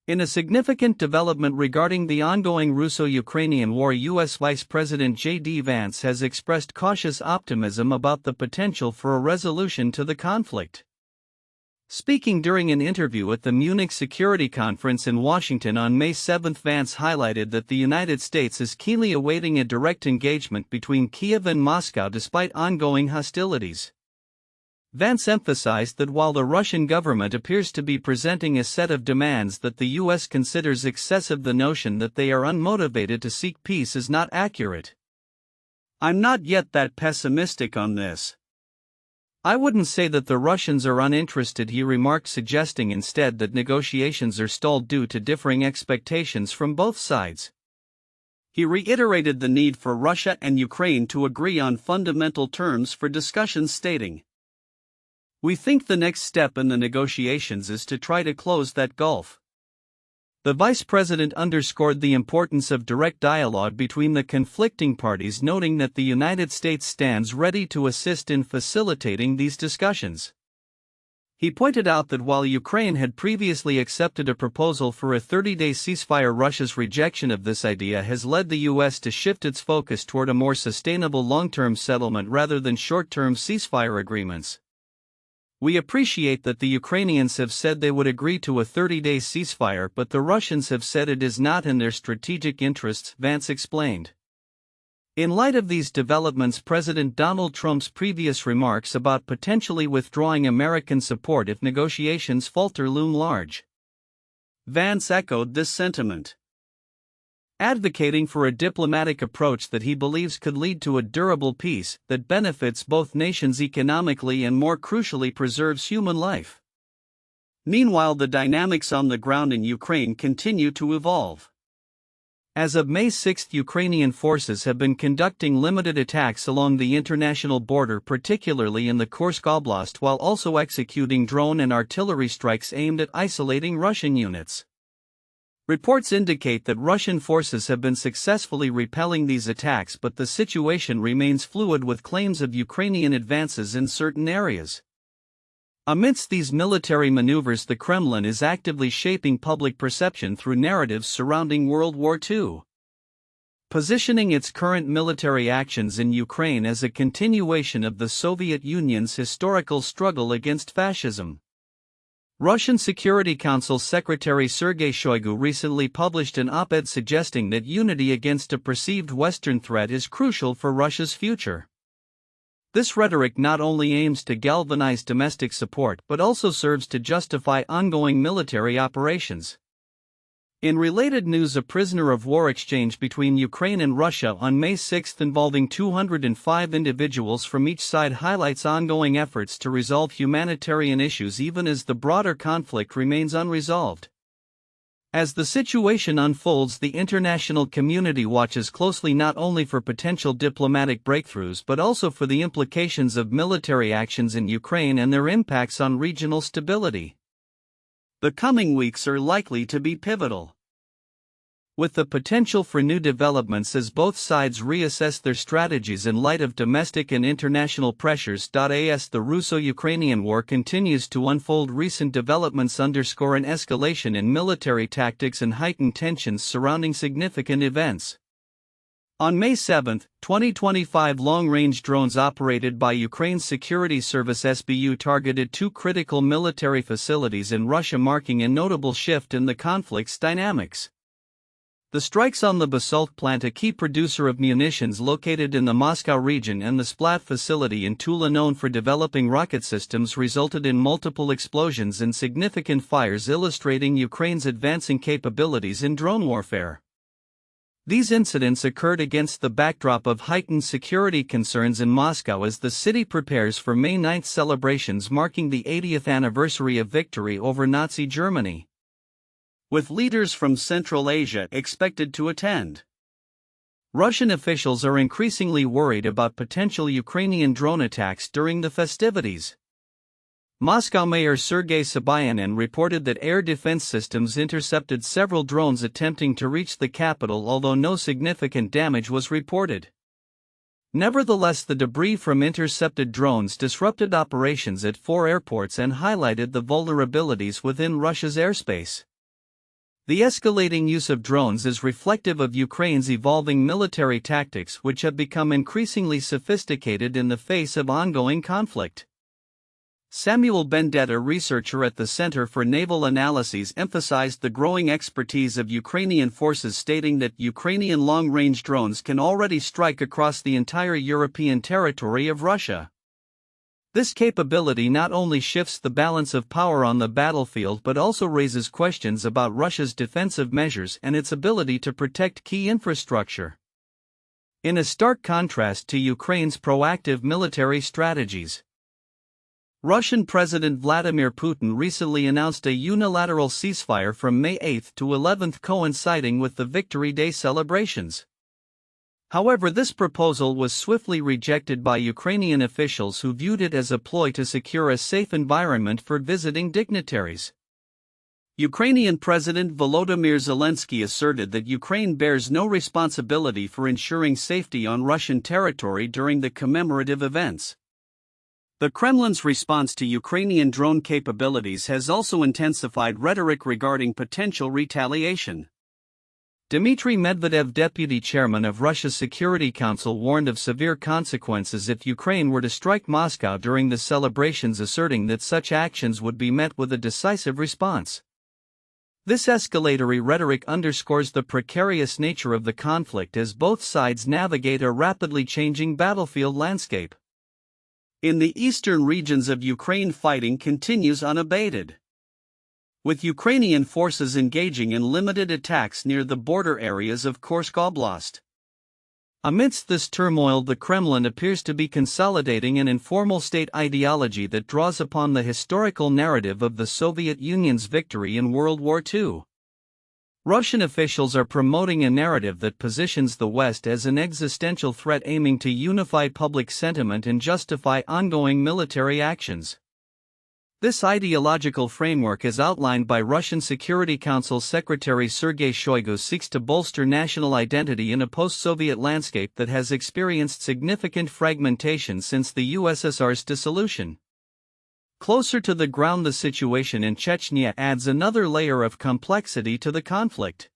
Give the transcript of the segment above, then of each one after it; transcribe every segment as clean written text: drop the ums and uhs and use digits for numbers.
In a significant development regarding the ongoing Russo-Ukrainian war, U.S. Vice President JD Vance has expressed cautious optimism about the potential for a resolution to the conflict. Speaking during an interview at the Munich Security Conference in Washington on May 7, Vance highlighted that the United States is keenly awaiting a direct engagement between Kyiv and Moscow despite ongoing hostilities. Vance emphasized that while the Russian government appears to be presenting a set of demands that the U.S. considers excessive, the notion that they are unmotivated to seek peace is not accurate. "I'm not yet that pessimistic on this. I wouldn't say that the Russians are uninterested," he remarked, suggesting instead that negotiations are stalled due to differing expectations from both sides. He reiterated the need for Russia and Ukraine to agree on fundamental terms for discussions, stating, "We think the next step in the negotiations is to try to close that gulf." The vice president underscored the importance of direct dialogue between the conflicting parties, noting that the United States stands ready to assist in facilitating these discussions. He pointed out that while Ukraine had previously accepted a proposal for a 30-day ceasefire, Russia's rejection of this idea has led the U.S. to shift its focus toward a more sustainable long-term settlement rather than short-term ceasefire agreements. "We appreciate that the Ukrainians have said they would agree to a 30-day ceasefire, but the Russians have said it is not in their strategic interests," Vance explained. In light of these developments, President Donald Trump's previous remarks about potentially withdrawing American support if negotiations falter loom large. Vance echoed this sentiment, advocating for a diplomatic approach that he believes could lead to a durable peace that benefits both nations economically and, more crucially, preserves human life. Meanwhile, the dynamics on the ground in Ukraine continue to evolve. As of May 6, Ukrainian forces have been conducting limited attacks along the international border, particularly in the Kursk Oblast, while also executing drone and artillery strikes aimed at isolating Russian units. Reports indicate that Russian forces have been successfully repelling these attacks, but the situation remains fluid, with claims of Ukrainian advances in certain areas. Amidst these military maneuvers, the Kremlin is actively shaping public perception through narratives surrounding World War II, positioning its current military actions in Ukraine as a continuation of the Soviet Union's historical struggle against fascism. Russian Security Council Secretary Sergei Shoigu recently published an op-ed suggesting that unity against a perceived Western threat is crucial for Russia's future. This rhetoric not only aims to galvanize domestic support but also serves to justify ongoing military operations. In related news, a prisoner of war exchange between Ukraine and Russia on May 6 involving 205 individuals from each side highlights ongoing efforts to resolve humanitarian issues even as the broader conflict remains unresolved. As the situation unfolds, the international community watches closely not only for potential diplomatic breakthroughs but also for the implications of military actions in Ukraine and their impacts on regional stability. The coming weeks are likely to be pivotal, with the potential for new developments as both sides reassess their strategies in light of domestic and international pressures. As the Russo-Ukrainian war continues to unfold, recent developments underscore an escalation in military tactics and heightened tensions surrounding significant events. On May 7, 2025, long-range drones operated by Ukraine's security service SBU targeted two critical military facilities in Russia, marking a notable shift in the conflict's dynamics. The strikes on the Basalt plant, a key producer of munitions located in the Moscow region, and the Splat facility in Tula, known for developing rocket systems, resulted in multiple explosions and significant fires, illustrating Ukraine's advancing capabilities in drone warfare. These incidents occurred against the backdrop of heightened security concerns in Moscow as the city prepares for May 9 celebrations marking the 80th anniversary of victory over Nazi Germany, with leaders from Central Asia expected to attend. Russian officials are increasingly worried about potential Ukrainian drone attacks during the festivities. Moscow Mayor Sergei Sobyanin reported that air defense systems intercepted several drones attempting to reach the capital, although no significant damage was reported. Nevertheless, the debris from intercepted drones disrupted operations at 4 airports and highlighted the vulnerabilities within Russia's airspace. The escalating use of drones is reflective of Ukraine's evolving military tactics, which have become increasingly sophisticated in the face of ongoing conflict. Samuel Bendetta, researcher at the Center for Naval Analyses, emphasized the growing expertise of Ukrainian forces, stating that Ukrainian long-range drones can already strike across the entire European territory of Russia. This capability not only shifts the balance of power on the battlefield but also raises questions about Russia's defensive measures and its ability to protect key infrastructure. In a stark contrast to Ukraine's proactive military strategies, Russian President Vladimir Putin recently announced a unilateral ceasefire from May 8 to 11, coinciding with the Victory Day celebrations. However, this proposal was swiftly rejected by Ukrainian officials, who viewed it as a ploy to secure a safe environment for visiting dignitaries. Ukrainian President Volodymyr Zelensky asserted that Ukraine bears no responsibility for ensuring safety on Russian territory during the commemorative events. The Kremlin's response to Ukrainian drone capabilities has also intensified rhetoric regarding potential retaliation. Dmitry Medvedev, deputy chairman of Russia's Security Council, warned of severe consequences if Ukraine were to strike Moscow during the celebrations, asserting that such actions would be met with a decisive response. This escalatory rhetoric underscores the precarious nature of the conflict as both sides navigate a rapidly changing battlefield landscape. In the eastern regions of Ukraine, fighting continues unabated, with Ukrainian forces engaging in limited attacks near the border areas of Kursk Oblast. Amidst this turmoil, the Kremlin appears to be consolidating an informal state ideology that draws upon the historical narrative of the Soviet Union's victory in World War II. Russian officials are promoting a narrative that positions the West as an existential threat, aiming to unify public sentiment and justify ongoing military actions. This ideological framework, as outlined by Russian Security Council Secretary Sergei Shoigu, seeks to bolster national identity in a post-Soviet landscape that has experienced significant fragmentation since the USSR's dissolution. Closer to the ground, the situation in Chechnya adds another layer of complexity to the conflict.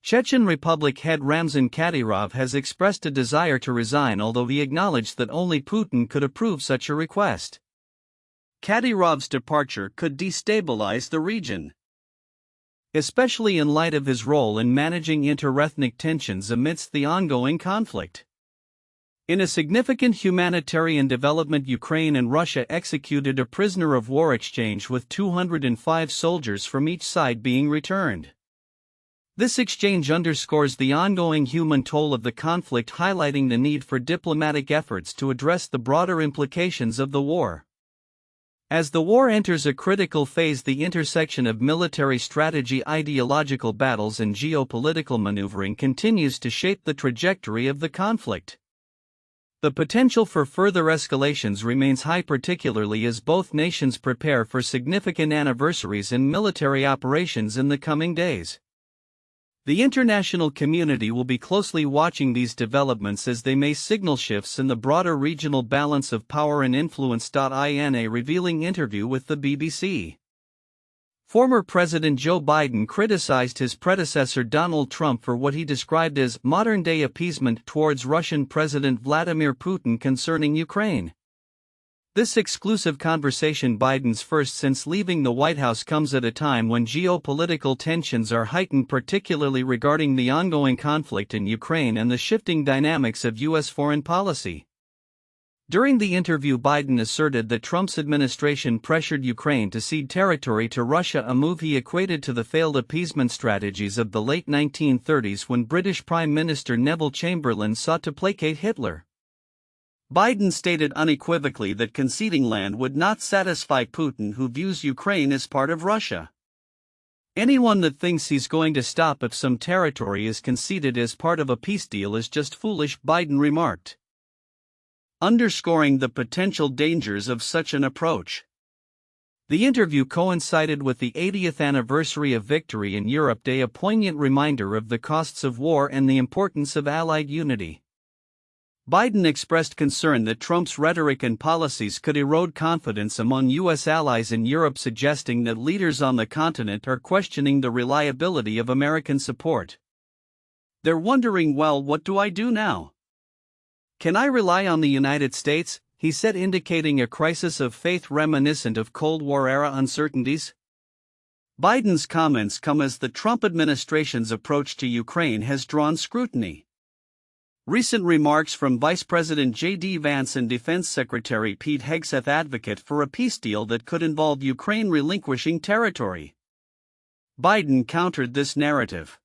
Chechen Republic head Ramzan Kadyrov has expressed a desire to resign, although he acknowledged that only Putin could approve such a request. Kadyrov's departure could destabilize the region, especially in light of his role in managing interethnic tensions amidst the ongoing conflict. In a significant humanitarian development, Ukraine and Russia executed a prisoner of war exchange, with 205 soldiers from each side being returned. This exchange underscores the ongoing human toll of the conflict, highlighting the need for diplomatic efforts to address the broader implications of the war. As the war enters a critical phase, the intersection of military strategy, ideological battles, and geopolitical maneuvering continues to shape the trajectory of the conflict. The potential for further escalations remains high, particularly as both nations prepare for significant anniversaries and military operations in the coming days. The international community will be closely watching these developments, as they may signal shifts in the broader regional balance of power and influence. In a revealing interview with the BBC, former President Joe Biden criticized his predecessor Donald Trump for what he described as modern-day appeasement towards Russian President Vladimir Putin concerning Ukraine. This exclusive conversation, Biden's first since leaving the White House, comes at a time when geopolitical tensions are heightened, particularly regarding the ongoing conflict in Ukraine and the shifting dynamics of U.S. foreign policy. During the interview, Biden asserted that Trump's administration pressured Ukraine to cede territory to Russia, a move he equated to the failed appeasement strategies of the late 1930s, when British Prime Minister Neville Chamberlain sought to placate Hitler. Biden stated unequivocally that conceding land would not satisfy Putin, who views Ukraine as part of Russia. Anyone that thinks he's going to stop if some territory is conceded as part of a peace deal is just foolish, Biden remarked, underscoring the potential dangers of such an approach. The interview coincided with the 80th anniversary of Victory in Europe Day, a poignant reminder of the costs of war and the importance of Allied unity. Biden expressed concern that Trump's rhetoric and policies could erode confidence among U.S. allies in Europe, suggesting that leaders on the continent are questioning the reliability of American support. They're wondering, well, what do I do now? Can I rely on the United States? He said, indicating a crisis of faith reminiscent of Cold War-era uncertainties. Biden's comments come as the Trump administration's approach to Ukraine has drawn scrutiny. Recent remarks from Vice President JD Vance and Defense Secretary Pete Hegseth advocate for a peace deal that could involve Ukraine relinquishing territory. Biden countered this narrative,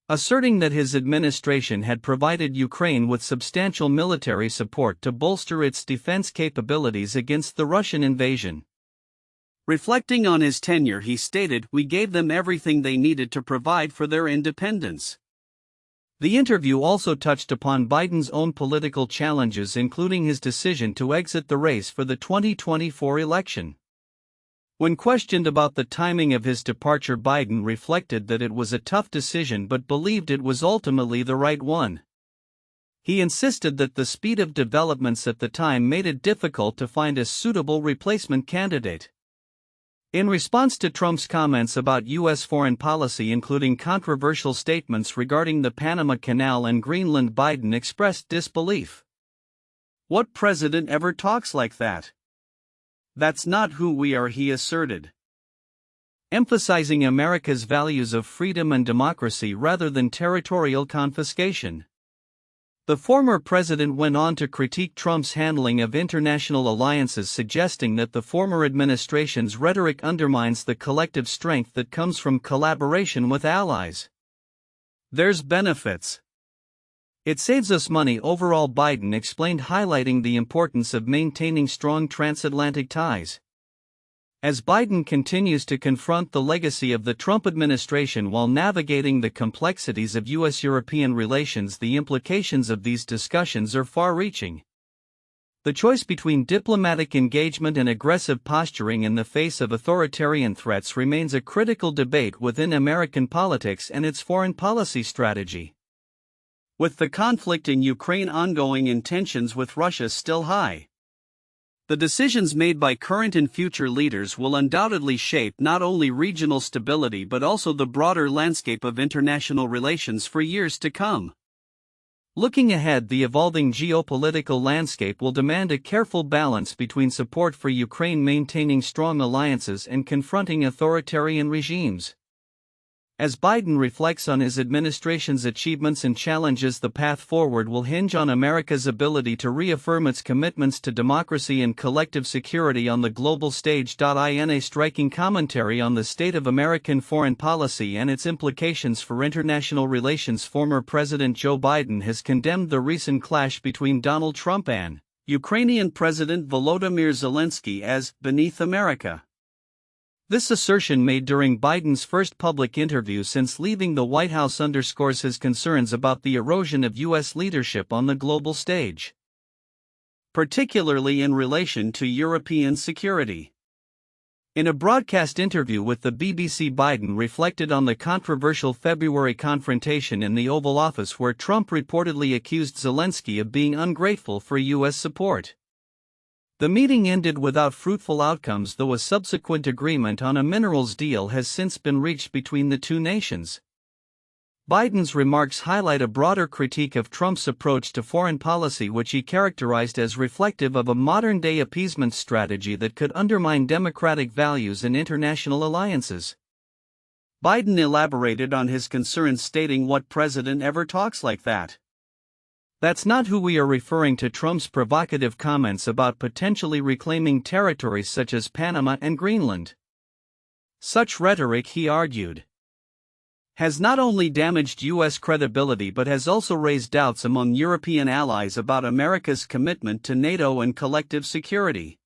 asserting that his administration had provided Ukraine with substantial military support to bolster its defense capabilities against the Russian invasion. Reflecting on his tenure, he stated, "We gave them everything they needed to provide for their independence." The interview also touched upon Biden's own political challenges, including his decision to exit the race for the 2024 election. When questioned about the timing of his departure, Biden reflected that it was a tough decision but believed it was ultimately the right one. He insisted that the speed of developments at the time made it difficult to find a suitable replacement candidate. In response to Trump's comments about U.S. foreign policy, including controversial statements regarding the Panama Canal and Greenland, Biden expressed disbelief. "What president ever talks like that? That's not who we are," he asserted, emphasizing America's values of freedom and democracy rather than territorial confiscation. The former president went on to critique Trump's handling of international alliances, suggesting that the former administration's rhetoric undermines the collective strength that comes from collaboration with allies. "There's benefits. It saves us money overall," Biden explained, highlighting the importance of maintaining strong transatlantic ties. As Biden continues to confront the legacy of the Trump administration while navigating the complexities of U.S.-European relations, the implications of these discussions are far-reaching. The choice between diplomatic engagement and aggressive posturing in the face of authoritarian threats remains a critical debate within American politics and its foreign policy strategy. With the conflict in Ukraine ongoing and tensions with Russia still high, the decisions made by current and future leaders will undoubtedly shape not only regional stability but also the broader landscape of international relations for years to come. Looking ahead, the evolving geopolitical landscape will demand a careful balance between support for Ukraine, maintaining strong alliances, and confronting authoritarian regimes. As Biden reflects on his administration's achievements and challenges, the path forward will hinge on America's ability to reaffirm its commitments to democracy and collective security on the global stage. In a striking commentary on the state of American foreign policy and its implications for international relations, former President Joe Biden has condemned the recent clash between Donald Trump and Ukrainian President Volodymyr Zelensky as "beneath America." This assertion, made during Biden's first public interview since leaving the White House, underscores his concerns about the erosion of U.S. leadership on the global stage, particularly in relation to European security. In a broadcast interview with the BBC, Biden reflected on the controversial February confrontation in the Oval Office, where Trump reportedly accused Zelensky of being ungrateful for U.S. support. The meeting ended without fruitful outcomes, though a subsequent agreement on a minerals deal has since been reached between the two nations. Biden's remarks highlight a broader critique of Trump's approach to foreign policy, which he characterized as reflective of a modern-day appeasement strategy that could undermine democratic values and international alliances. Biden elaborated on his concerns, stating, "What president ever talks like that? That's not who we are," referring to Trump's provocative comments about potentially reclaiming territories such as Panama and Greenland. Such rhetoric, he argued, has not only damaged U.S. credibility but has also raised doubts among European allies about America's commitment to NATO and collective security.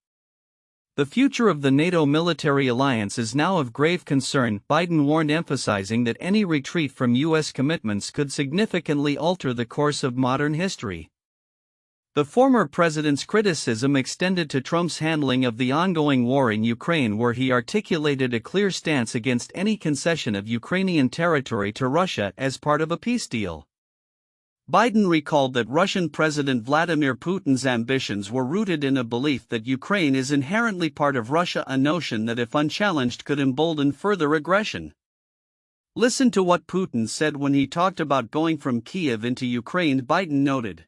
The future of the NATO military alliance is now of grave concern, Biden warned, emphasizing that any retreat from U.S. commitments could significantly alter the course of modern history. The former president's criticism extended to Trump's handling of the ongoing war in Ukraine, where he articulated a clear stance against any concession of Ukrainian territory to Russia as part of a peace deal. Biden recalled that Russian President Vladimir Putin's ambitions were rooted in a belief that Ukraine is inherently part of Russia, a notion that if unchallenged could embolden further aggression. Listen to what Putin said when he talked about going from Kyiv into Ukraine, Biden noted,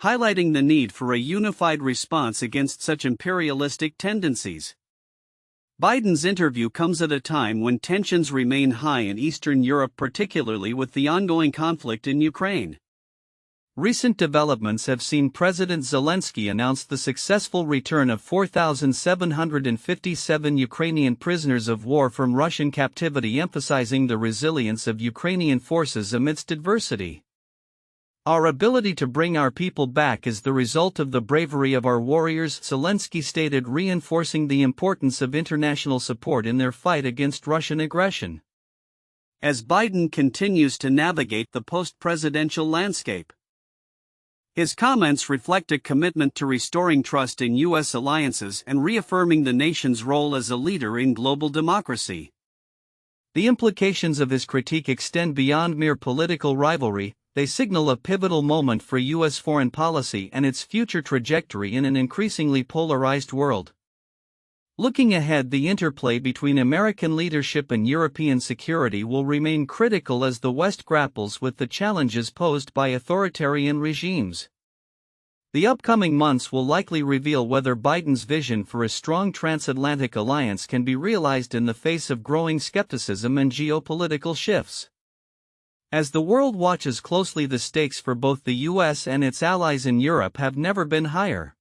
highlighting the need for a unified response against such imperialistic tendencies. Biden's interview comes at a time when tensions remain high in Eastern Europe, particularly with the ongoing conflict in Ukraine. Recent developments have seen President Zelensky announce the successful return of 4,757 Ukrainian prisoners of war from Russian captivity, emphasizing the resilience of Ukrainian forces amidst adversity. Our ability to bring our people back is the result of the bravery of our warriors, Zelensky stated, reinforcing the importance of international support in their fight against Russian aggression. As Biden continues to navigate the post-presidential landscape, his comments reflect a commitment to restoring trust in U.S. alliances and reaffirming the nation's role as a leader in global democracy. The implications of his critique extend beyond mere political rivalry. They signal a pivotal moment for U.S. foreign policy and its future trajectory in an increasingly polarized world. Looking ahead, the interplay between American leadership and European security will remain critical as the West grapples with the challenges posed by authoritarian regimes. The upcoming months will likely reveal whether Biden's vision for a strong transatlantic alliance can be realized in the face of growing skepticism and geopolitical shifts. As the world watches closely, the stakes for both the U.S. and its allies in Europe have never been higher.